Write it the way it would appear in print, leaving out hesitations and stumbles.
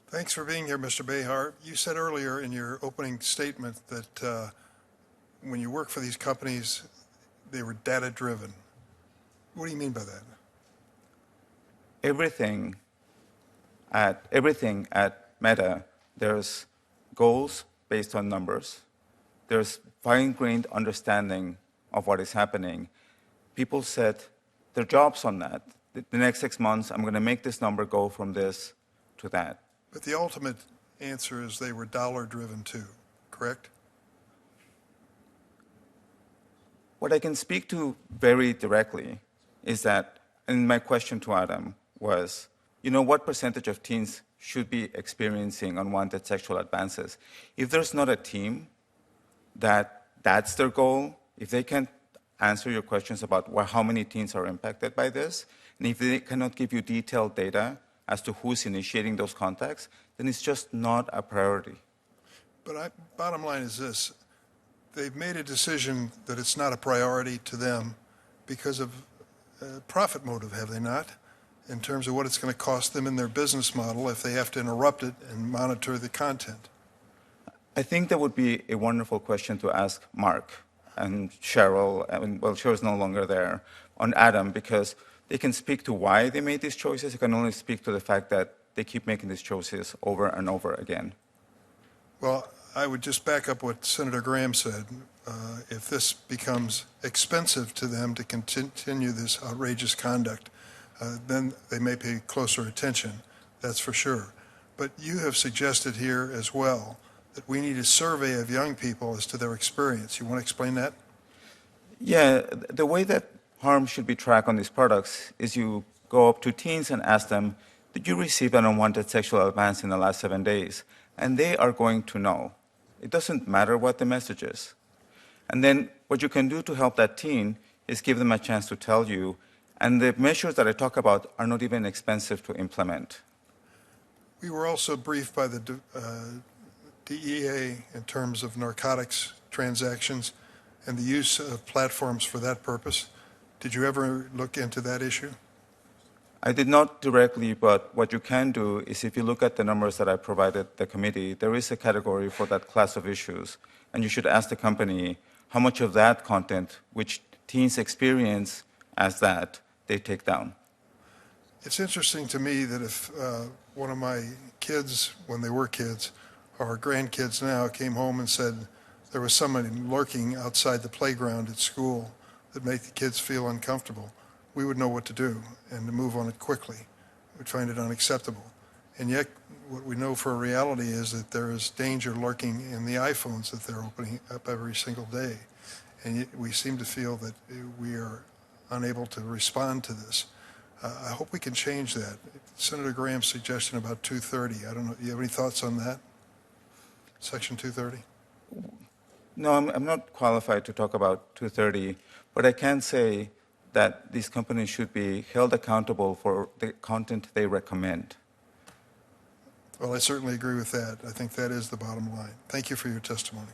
Thanks for being here, Mr. Behar. You said earlier in your opening statement that when you work for these companies, they were data-driven. What do you mean by that? Everything at Meta, there's goals based on numbers. There's fine-grained understanding of what is happening. People set their jobs on that. The next 6 months, I'm going to make this number go from this to that. But the ultimate answer is they were dollar-driven too, correct? What I can speak to very directly is that, and my question to Adam was, what percentage of teens should be experiencing unwanted sexual advances? If there's not a team that's their goal, if they can't answer your questions about how many teens are impacted by this, and if they cannot give you detailed data as to who's initiating those contacts, then it's just not a priority. But bottom line is this. They've made a decision that it's not a priority to them because of profit motive, have they not? In terms of what it's going to cost them in their business model if they have to interrupt it and monitor the content. I think that would be a wonderful question to ask Mark and Cheryl, Cheryl's no longer there, on Adam, because they can speak to why they made these choices. They can only speak to the fact that they keep making these choices over and over again. Well, I would just back up what Senator Graham said. If this becomes expensive to them to continue this outrageous conduct, then they may pay closer attention, that's for sure. But you have suggested here as well that we need a survey of young people as to their experience. You want to explain that? Yeah, the way that harm should be tracked on these products is you go up to teens and ask them, did you receive an unwanted sexual advance in the last 7 days? And they are going to know. It doesn't matter what the message is. And then what you can do to help that teen is give them a chance to tell you, and the measures that I talk about are not even expensive to implement. We were also briefed by the DEA in terms of narcotics transactions and the use of platforms for that purpose. Did you ever look into that issue? I did not directly, but what you can do is if you look at the numbers that I provided the committee, there is a category for that class of issues, and you should ask the company how much of that content, which teens experience as that, they take down. It's interesting to me that if one of my kids, when they were kids, or grandkids now, came home and said there was somebody lurking outside the playground at school that made the kids feel uncomfortable, we would know what to do and to move on it quickly. We'd find it unacceptable. And yet, what we know for a reality is that there is danger lurking in the iPhones that they're opening up every single day. And yet we seem to feel that we are unable to respond to this. I hope we can change that. Senator Graham's suggestion about 230, I don't know, you have any thoughts on that? Section 230? No, I'm not qualified to talk about 230, but I can say that these companies should be held accountable for the content they recommend. Well, I certainly agree with that. I think that is the bottom line. Thank you for your testimony.